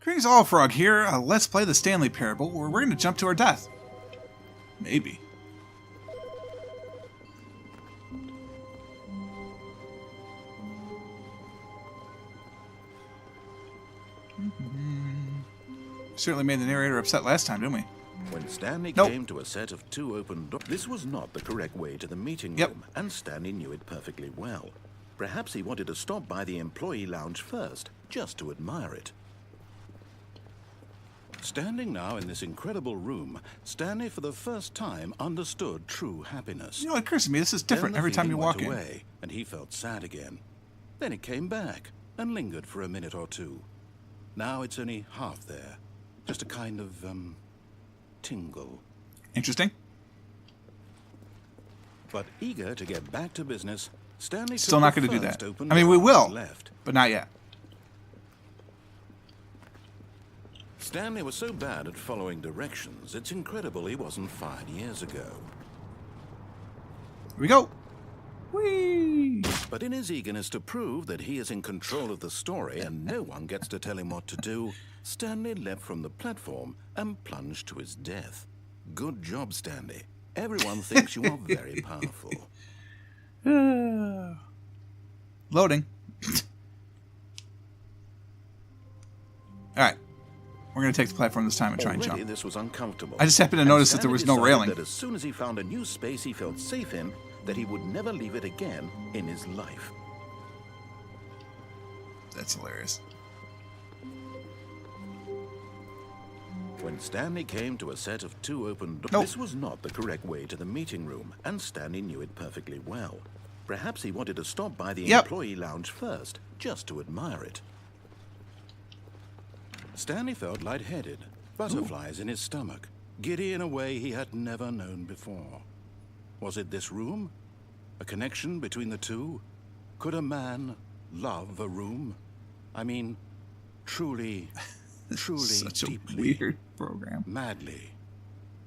Greetings all, Frog here. Let's play the Stanley Parable, where we're going to jump to our death. Maybe. Certainly made the narrator upset last time, didn't we? When Stanley came to a set of 2 open doors, this was not the correct way to the meeting room, and Stanley knew it perfectly well. Perhaps he wanted to stop by the employee lounge first, just to admire it. Standing now in this incredible room, Stanley for the first time understood true happiness. You know, it occurs to me this is different every time you walk in. Away, and he felt sad again. Then it came back and lingered for a minute or two. Now it's only half there. Just a kind of, tingle. Interesting. But eager to get back to business, Stanley still not going to do that. I mean, we will, but not yet. Stanley was so bad at following directions, it's incredible he wasn't fired years ago. Here we go. Whee! But in his eagerness to prove that he is in control of the story and no one gets to tell him what to do, Stanley leapt from the platform and plunged to his death. Good job, Stanley. Everyone thinks you are very powerful. Loading. Alright. We're going to take the platform this time and try and jump. This was uncomfortable. I just happened to notice that there was no railing. That as soon as he found a new space he felt safe in, that he would never leave it again in his life. That's hilarious. When Stanley came to a set of 2 open doors, this was not the correct way to the meeting room, and Stanley knew it perfectly well. Perhaps he wanted to stop by the employee lounge first, just to admire it. Stanley felt lightheaded, butterflies in his stomach, giddy in a way he had never known before. Was it this room? A connection between the two? Could a man love a room? I mean, truly, truly, such a deeply, weird program. Madly,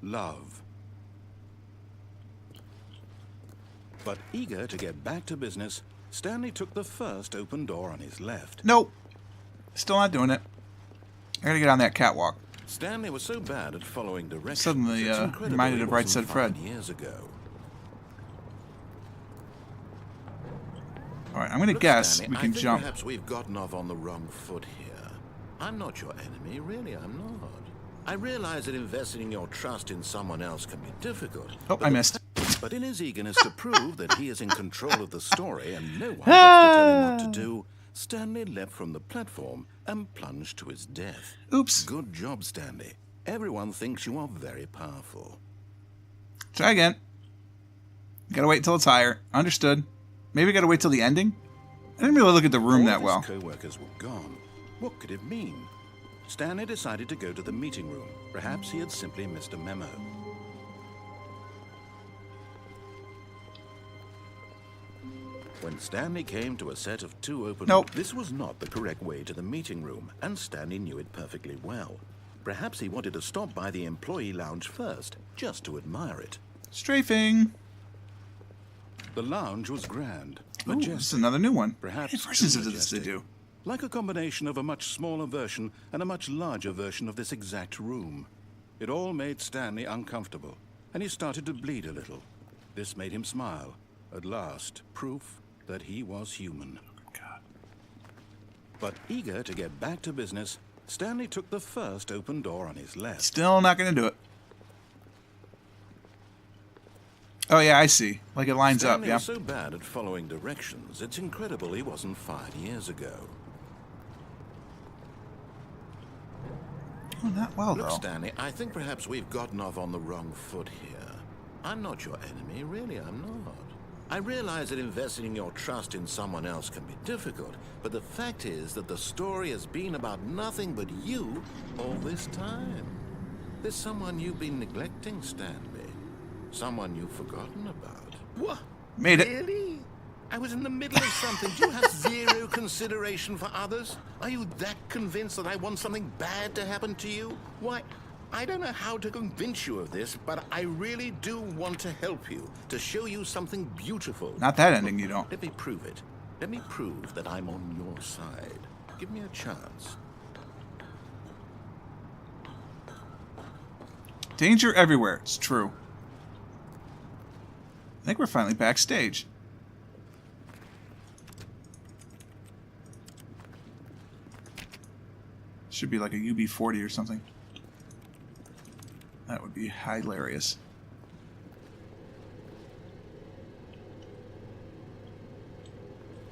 love. But eager to get back to business, Stanley took the first open door on his left. Nope. Still not doing it. I gotta get on that catwalk. Stanley was so bad at following directions. Suddenly, reminded of Right Said Fred. Years ago. All right, I'm gonna guess Stanley, we can jump. Perhaps we've gotten off on the wrong foot here. I'm not your enemy, really. I'm not. I realize that investing your trust in someone else can be difficult. Oh, I missed. But in his eagerness to prove that he is in control of the story and no one gets to tell him what to do, Stanley leapt from the platform and plunged to his death. Oops. Good job, Stanley. Everyone thinks you are very powerful. Try again. Gotta wait until it's higher. Understood. Maybe gotta wait till the ending? I didn't really look at the room that well. All his co-workers were gone. What could it mean? Stanley decided to go to the meeting room. Perhaps he had simply missed a memo. When Stanley came to a set of 2 open doors, this was not the correct way to the meeting room, and Stanley knew it perfectly well. Perhaps he wanted to stop by the employee lounge first, just to admire it. Strafing. The lounge was grand. Ooh, this is another new one. Perhaps how many versions of this they do? Like a combination of a much smaller version and a much larger version of this exact room. It all made Stanley uncomfortable, and he started to bleed a little. This made him smile. At last, proof that he was human. God. But eager to get back to business, Stanley took the first open door on his left. Still not going to do it. Oh, yeah, I see. Like it lines up, yeah. Stanley was so bad at following directions, it's incredible he wasn't fired years ago. Oh, not well, though. Look, Stanley, I think perhaps we've gotten off on the wrong foot here. I'm not your enemy, really, I'm not. I realize that investing your trust in someone else can be difficult, but the fact is that the story has been about nothing but you all this time. There's someone you've been neglecting, Stanley. Someone you've forgotten about. What? Made it. Really? I was in the middle of something. Do you have zero consideration for others? Are you that convinced that I want something bad to happen to you? Why, I don't know how to convince you of this, but I really do want to help you, to show you something beautiful. Not that ending, you don't. Let me prove it. Let me prove that I'm on your side. Give me a chance. Danger everywhere. It's true. I think we're finally backstage. Should be like a UB40 or something. That would be hilarious.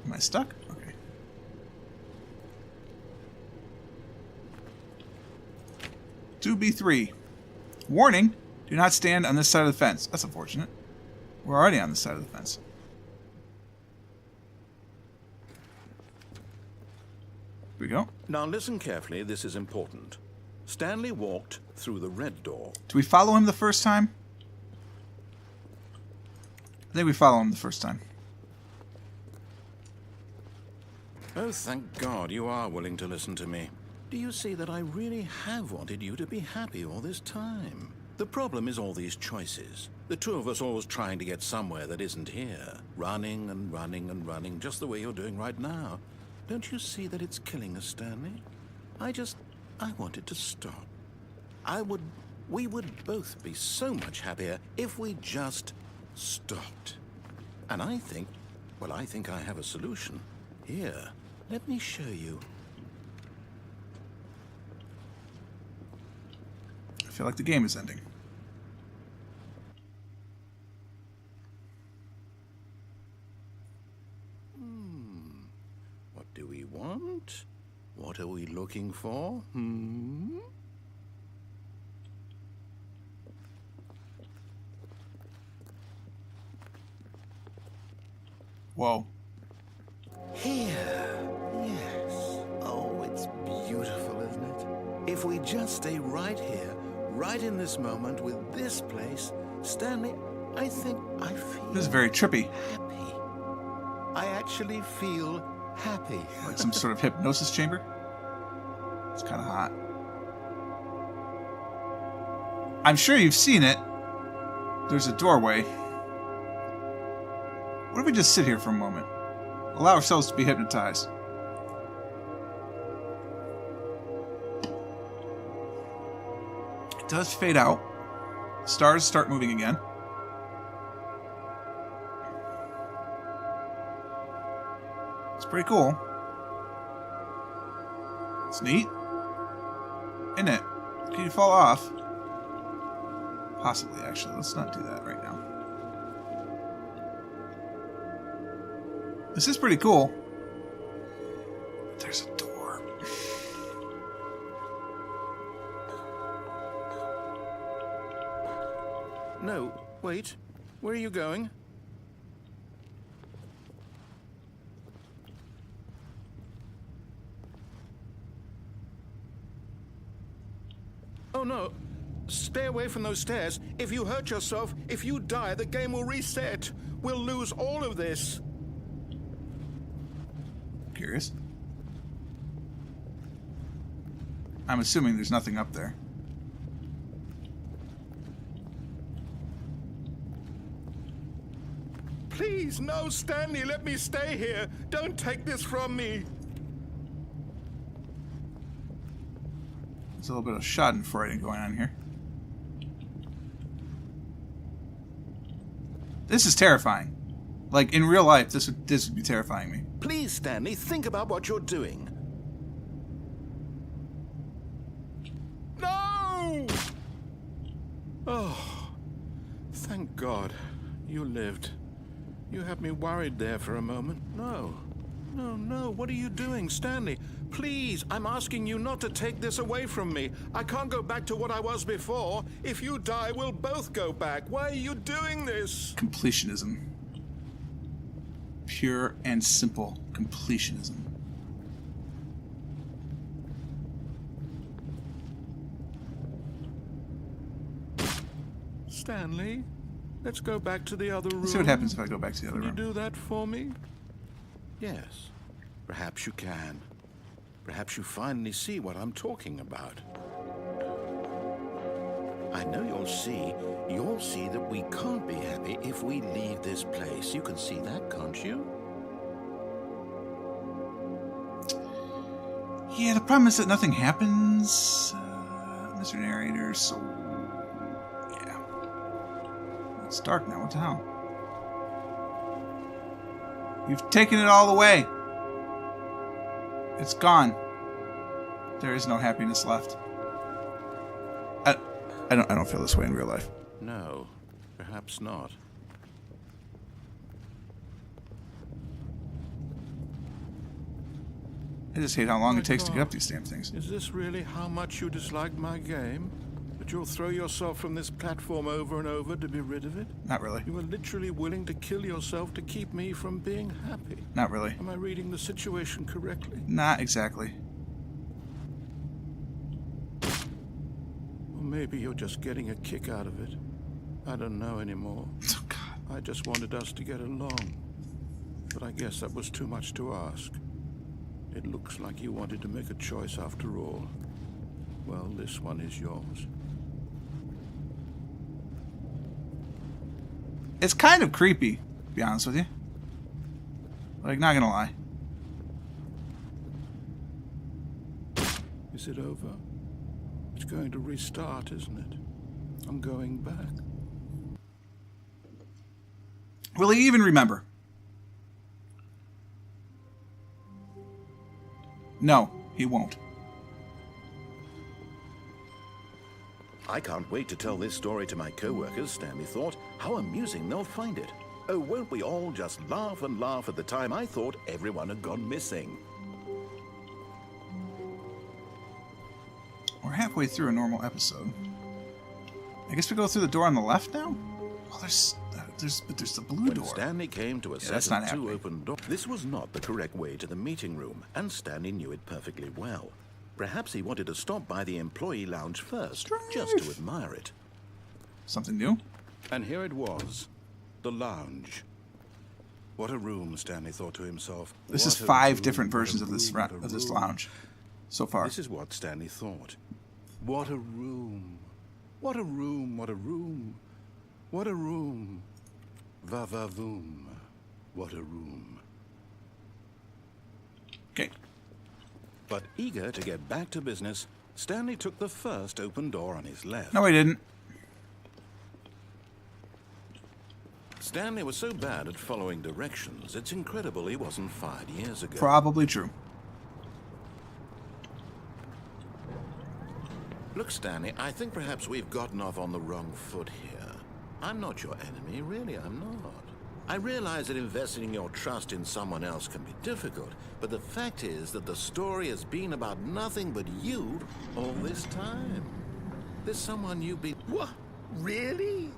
Am I stuck? Okay. To B3. Warning, do not stand on this side of the fence. That's unfortunate. We're already on this side of the fence. Here we go. Now listen carefully, this is important. Stanley walked through the red door. Do we follow him the first time? I think we follow him the first time. Oh, thank God you are willing to listen to me. Do you see that I really have wanted you to be happy all this time? The problem is all these choices. The two of us always trying to get somewhere that isn't here. Running and running and running, just the way you're doing right now. Don't you see that it's killing us, Stanley? I wanted to stop. We would both be so much happier if we just stopped. And I think I have a solution. Here, let me show you. I feel like the game is ending. What do we want? What are we looking for? Whoa. Here. Yes. Oh, it's beautiful, isn't it? If we just stay right here, right in this moment with this place, Stanley, I think I feel... This is very trippy. Happy. I actually feel happy. Like some sort of hypnosis chamber? It's kind of hot. I'm sure you've seen it. There's a doorway. What if we just sit here for a moment? Allow ourselves to be hypnotized. It does fade out. Stars start moving again. It's pretty cool. It's neat. Isn't it? Can you fall off? Possibly, actually. Let's not do that right now. This is pretty cool. There's a door. No, wait. Where are you going? Oh no. Stay away from those stairs. If you hurt yourself, if you die, the game will reset. We'll lose all of this. Curious. I'm assuming there's nothing up there. Please, no, Stanley, let me stay here. Don't take this from me. There's a little bit of schadenfreude going on here. This is terrifying. Like, in real life, this would be terrifying me. Please, Stanley, think about what you're doing. No! Oh, thank God you lived. You had me worried there for a moment. No, what are you doing, Stanley? Please, I'm asking you not to take this away from me. I can't go back to what I was before. If you die, we'll both go back. Why are you doing this? Completionism. Pure and simple completionism. Stanley, let's go back to the other room. Let's see what happens if I go back to the other room. Can you do that for me? Yes, perhaps you can. Perhaps you finally see what I'm talking about. I know you'll see that we can't be happy if we leave this place. You can see that, can't you? Yeah, the problem is that nothing happens. Mr. Narrator, so... It's dark now. What the hell? You've taken it all away. It's gone. There is no happiness left. I don't feel this way in real life. No, perhaps not. I just hate how long it takes to get up these damn things. Is this really how much you dislike my game? That you'll throw yourself from this platform over and over to be rid of it? Not really. You are literally willing to kill yourself to keep me from being happy. Not really. Am I reading the situation correctly? Not exactly. Or maybe you're just getting a kick out of it. I don't know anymore. Oh, God. I just wanted us to get along. But I guess that was too much to ask. It looks like you wanted to make a choice after all. Well, this one is yours. It's kind of creepy, to be honest with you. Like, not gonna lie. Is it over? It's going to restart, isn't it? I'm going back. Will he even remember? No, he won't. I can't wait to tell this story to my co-workers, Stanley thought. How amusing they'll find it. Oh, won't we all just laugh and laugh at the time I thought everyone had gone missing. We're halfway through a normal episode. I guess we go through the door on the left now? Well, there's the blue door. When Stanley came to a set of two open doors, this was not the correct way to the meeting room, and Stanley knew it perfectly well. Perhaps he wanted to stop by the employee lounge first, just to admire it. Something new? And here it was, the lounge. What a room, Stanley thought to himself. This is 5 different versions of this lounge so far. This is what Stanley thought. What a room. What a room, what a room. What a room. Va-va-voom. What a room. Okay. But eager to get back to business, Stanley took the first open door on his left. No, he didn't. Stanley was so bad at following directions, it's incredible he wasn't fired years ago. Probably true. Look, Stanley, I think perhaps we've gotten off on the wrong foot here. I'm not your enemy, really, I'm not. I realize that investing your trust in someone else can be difficult, but the fact is that the story has been about nothing but you all this time. There's someone you've been... What? Really?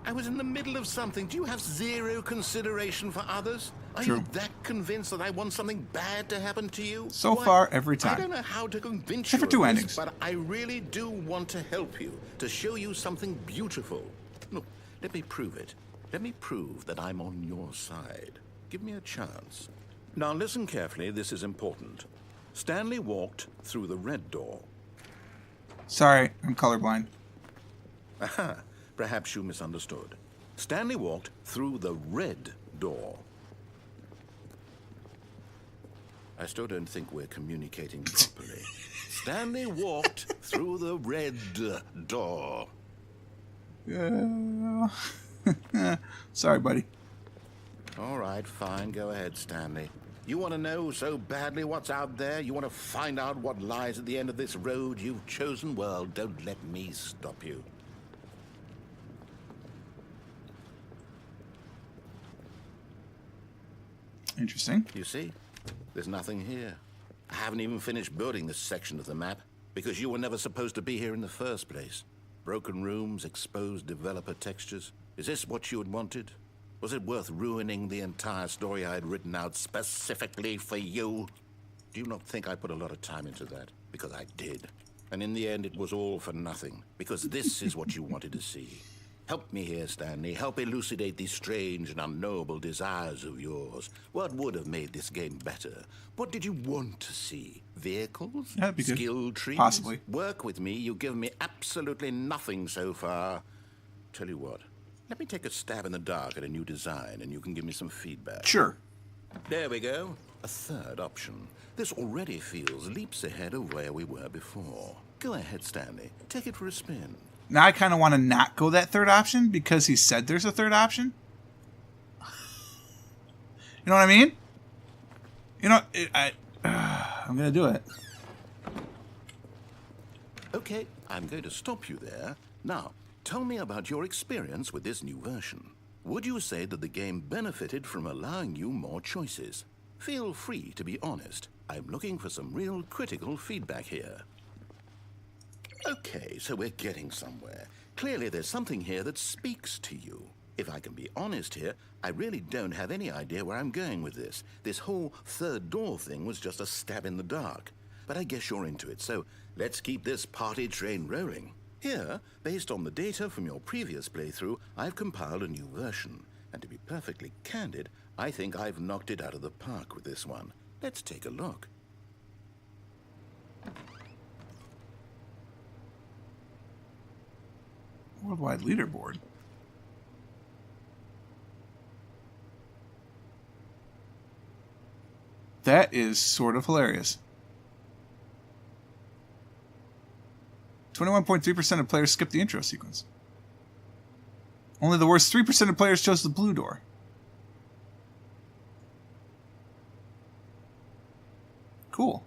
I was in the middle of something. Do you have zero consideration for others? Are you that convinced that I want something bad to happen to you? So far, every time. I don't know how to convince Except you for 2 of endings. this, but I really do want to help you, to show you something beautiful. Look, let me prove it. Let me prove that I'm on your side. Give me a chance. Now listen carefully, this is important. Stanley walked through the red door. Sorry, I'm colorblind. Aha, perhaps you misunderstood. Stanley walked through the red door. I still don't think we're communicating properly. Stanley walked through the red door. Sorry, buddy. All right, fine. Go ahead, Stanley. You want to know so badly what's out there? You want to find out what lies at the end of this road you've chosen? Well, don't let me stop you. Interesting. You see? There's nothing here. I haven't even finished building this section of the map because you were never supposed to be here in the first place. Broken rooms, exposed developer textures. Is this what you had wanted? Was it worth ruining the entire story I had written out specifically for you? Do you not think I put a lot of time into that? Because I did. And in the end, it was all for nothing. Because this is what you wanted to see. Help me here, Stanley. Help elucidate these strange and unknowable desires of yours. What would have made this game better? What did you want to see? Vehicles? That'd be good. Skill trees? Possibly. Work with me. You've given me absolutely nothing so far. Tell you what. Let me take a stab in the dark at a new design, and you can give me some feedback. Sure. There we go. A third option. This already feels leaps ahead of where we were before. Go ahead, Stanley. Take it for a spin. Now I kind of want to not go that third option because he said there's a third option. You know what I mean? You know, I'm going to do it. Okay, I'm going to stop you there. Now, tell me about your experience with this new version. Would you say that the game benefited from allowing you more choices? Feel free to be honest. I'm looking for some real critical feedback here. Okay, so we're getting somewhere. Clearly there's something here that speaks to you. If I can be honest here, I really don't have any idea where I'm going with this. This whole third door thing was just a stab in the dark. But I guess you're into it, so let's keep this party train rolling. Here, based on the data from your previous playthrough, I've compiled a new version. And to be perfectly candid, I think I've knocked it out of the park with this one. Let's take a look. Worldwide leaderboard. That is sort of hilarious. 21.3% of players skipped the intro sequence. Only the worst 3% of players chose the blue door. Cool.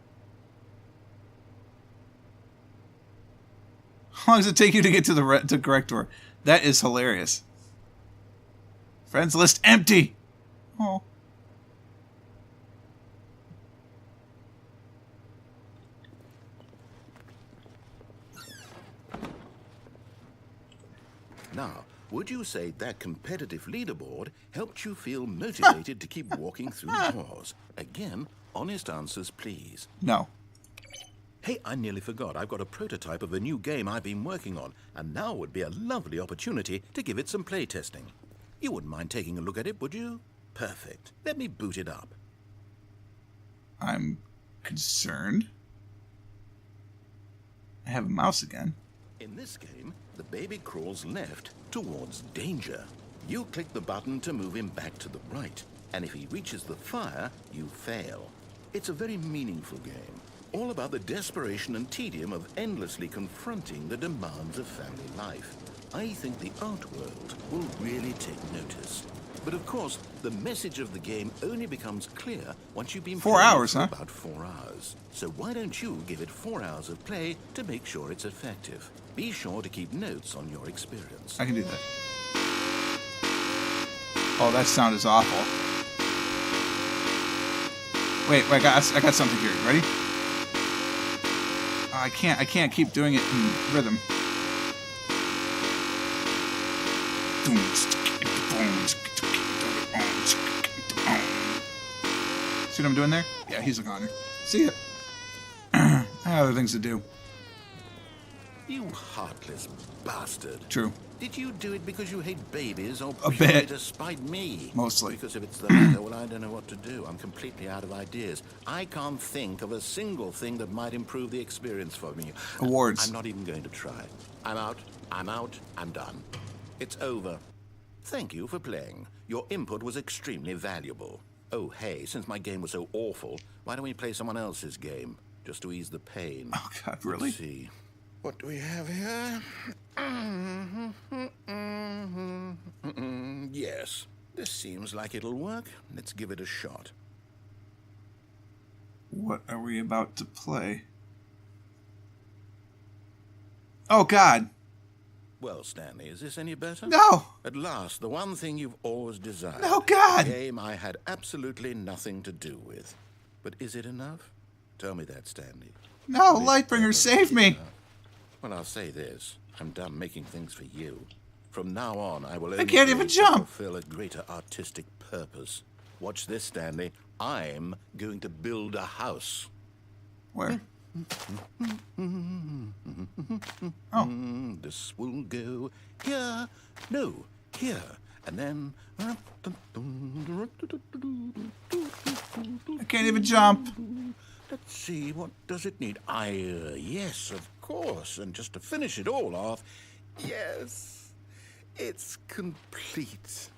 How long does it take you to get to the correct door? That is hilarious. Friends list empty. Oh. Now, would you say that competitive leaderboard helped you feel motivated to keep walking through doors? Again, honest answers, please. No. Hey, I nearly forgot. I've got a prototype of a new game I've been working on, and now would be a lovely opportunity to give it some play testing. You wouldn't mind taking a look at it, would you? Perfect. Let me boot it up. I'm concerned. I have a mouse again. In this game, the baby crawls left towards danger. You click the button to move him back to the right, and if he reaches the fire, you fail. It's a very meaningful game, all about the desperation and tedium of endlessly confronting the demands of family life. I think the art world will really take notice. But of course, the message of the game only becomes clear once you've been 4 hours, for huh? about 4 hours. So why don't you give it 4 hours of play to make sure it's effective? Be sure to keep notes on your experience. I can do that. Oh, that sound is awful. Wait, I got something here. Ready? Oh, I can't keep doing it in rhythm. See what I'm doing there? Yeah, he's a goner. See ya. I have other things to do. You heartless bastard. True. Did you do it because you hate babies or A purely bit. to spite me? Mostly. Because if it's the latter, well, I don't know what to do. I'm completely out of ideas. I can't think of a single thing that might improve the experience for me. Awards. I'm not even going to try. I'm out. I'm done. It's over. Thank you for playing. Your input was extremely valuable. Oh, hey, since my game was so awful, why don't we play someone else's game? Just to ease the pain. Oh, God, really? Let's see. What do we have here? Yes, this seems like it'll work. Let's give it a shot. What are we about to play? Oh, God. Well, Stanley, is this any better? No. At last, the one thing you've always desired. No, God. A game I had absolutely nothing to do with. But is it enough? Tell me that, Stanley. No, Lightbringer, save me. Well, I'll say this. I'm done making things for you. From now on, I will only can't even create to jump. fulfill a greater artistic purpose. Watch this, Stanley. I'm going to build a house. Where? Oh. This will go here. No, here. And then... I can't even jump. Let's see, what does it need? Yes, of course. And just to finish it all off, yes, it's complete.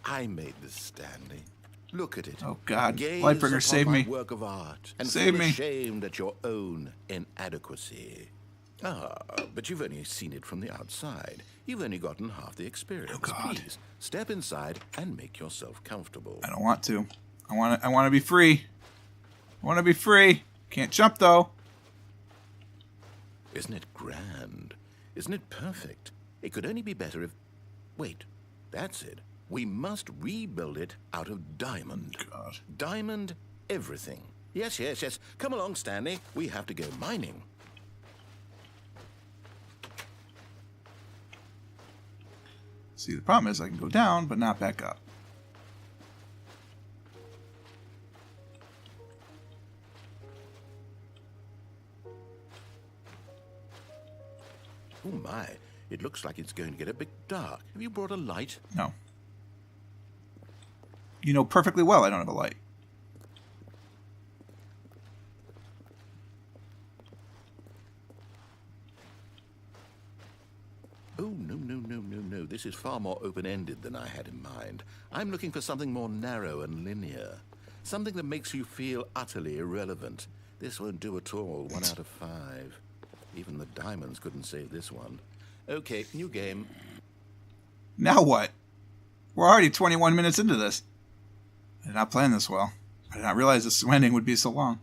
I made this, Stanley. Look at it. Oh, God. Gaze Lightbringer, upon save my me. work of art and Save feel me. ashamed at your own inadequacy. Ah, but you've only seen it from the outside. You've only gotten half the experience. Oh, God. Please, step inside and make yourself comfortable. I don't want to. I want to be free. I want to be free. Can't jump, though. Isn't it grand? Isn't it perfect? It could only be better if... Wait, that's it. We must rebuild it out of diamond. God. Diamond everything. Yes, yes, yes. Come along, Stanley. We have to go mining. See, the problem is I can go down, but not back up. Oh my, it looks like it's going to get a bit dark. Have you brought a light? No. You know perfectly well I don't have a light. Oh, no, no, no, no, no. This is far more open-ended than I had in mind. I'm looking for something more narrow and linear. Something that makes you feel utterly irrelevant. This won't do at all. 1 out of 5. Even the diamonds couldn't save this one. Okay, new game. Now what? We're already 21 minutes into this. I did not plan this well. I did not realize this ending would be so long.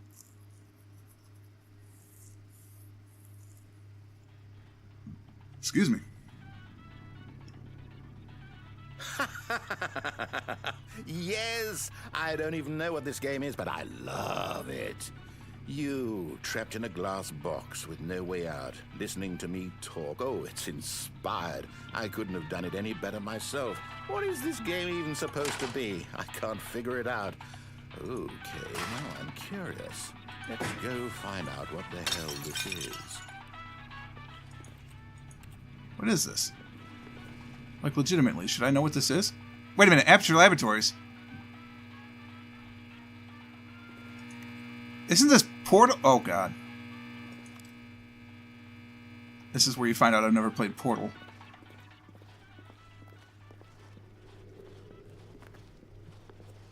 Excuse me. Yes! I don't even know what this game is, but I love it. You, trapped in a glass box with no way out, listening to me talk. Oh, it's inspired. I couldn't have done it any better myself. What is this game even supposed to be? I can't figure it out. Okay, now I'm curious. Let's go find out what the hell this is. What is this? Like, legitimately, should I know what this is? Wait a minute, Aperture Laboratories. Isn't this Portal? Oh, God. This is where you find out I've never played Portal.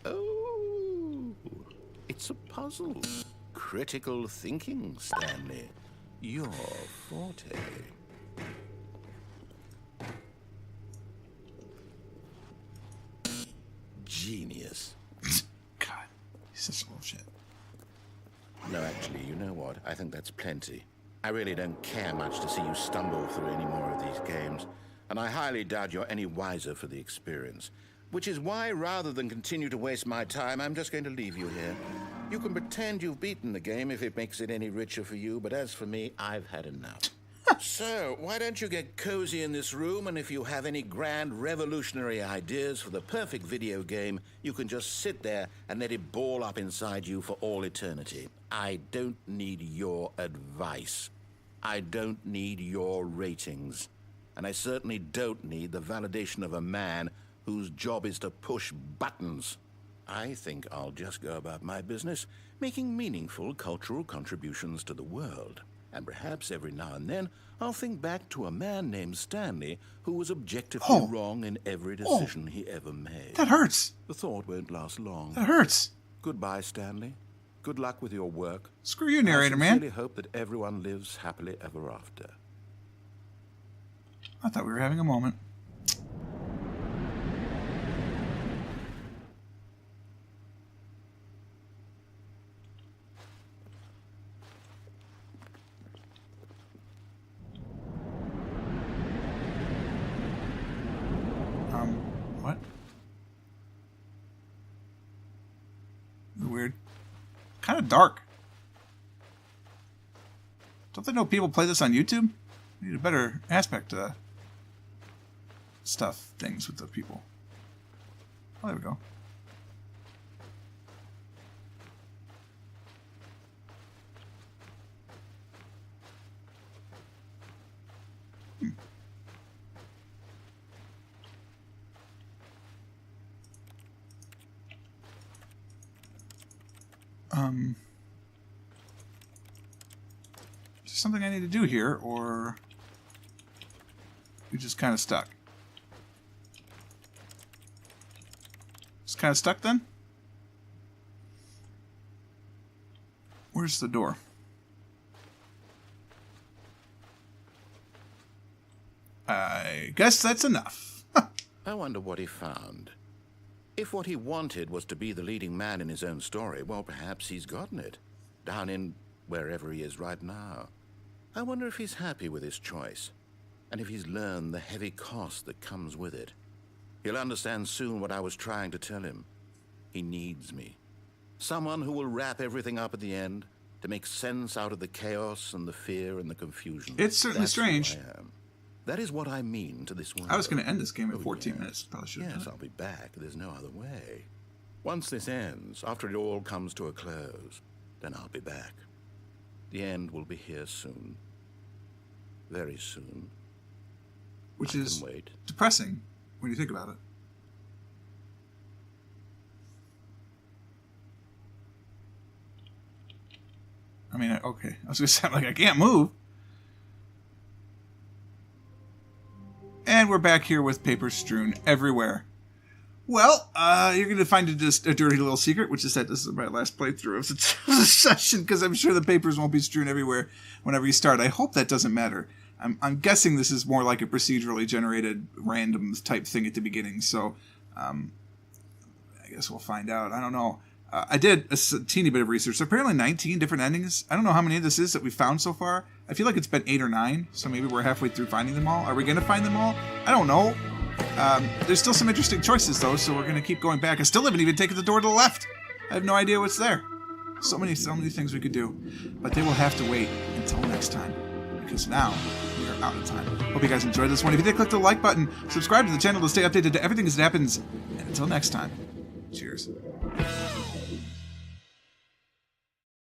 Oh, it's a puzzle. Critical thinking, Stanley. Your forte. Genius. God, he's such a little shit. No, actually, you know what? I think that's plenty. I really don't care much to see you stumble through any more of these games, and I highly doubt you're any wiser for the experience. Which is why, rather than continue to waste my time, I'm just going to leave you here. You can pretend you've beaten the game if it makes it any richer for you, but as for me, I've had enough. So, why don't you get cozy in this room, and if you have any grand revolutionary ideas for the perfect video game, you can just sit there and let it ball up inside you for all eternity. I don't need your advice. I don't need your ratings. And I certainly don't need the validation of a man whose job is to push buttons. I think I'll just go about my business, making meaningful cultural contributions to the world. And perhaps every now and then, I'll think back to a man named Stanley who was objectively wrong in every decision he ever made. That hurts. The thought won't last long. That hurts. Goodbye, Stanley. Good luck with your work. Screw you, narrator, man. I sincerely hope that everyone lives happily ever after. I thought we were having a moment. What? Weird. Kind of dark. Don't they know people play this on YouTube? Need a better aspect to stuff, things with the people. Oh, there we go. Is there something I need to do here, or we just kind of stuck? Just kind of stuck then? Where's the door? I guess that's enough. I wonder what he found. If what he wanted was to be the leading man in his own story, well, perhaps he's gotten it. Down in wherever he is right now. I wonder if he's happy with his choice, and if he's learned the heavy cost that comes with it. He'll understand soon what I was trying to tell him. He needs me. Someone who will wrap everything up at the end to make sense out of the chaos and the fear and the confusion. It's certainly strange. Who I am. That is what I mean to this world. I was going to end this game in 14 minutes. Probably should have Yes, done I'll be back. There's no other way. Once this ends, after it all comes to a close, then I'll be back. The end will be here soon. Very soon. Which I is can wait. depressing when you think about it. I mean, okay. I was going to sound like I can't move. And we're back here with paper strewn everywhere. Well, you're going to find a dirty little secret, which is that this is my last playthrough of the session, because I'm sure the papers won't be strewn everywhere whenever you start. I hope that doesn't matter. I'm guessing this is more like a procedurally generated random type thing at the beginning, so I guess we'll find out. I don't know. I did a teeny bit of research. So apparently 19 different endings. I don't know how many of this is that we found so far. I feel like it's been 8 or 9, so maybe we're halfway through finding them all. Are we going to find them all? I don't know. There's still some interesting choices, though, so we're going to keep going back. I still haven't even taken the door to the left. I have no idea what's there. So many things we could do. But they will have to wait until next time, because now we are out of time. Hope you guys enjoyed this one. If you did, click the like button. Subscribe to the channel to stay updated to everything as it happens. And until next time, cheers.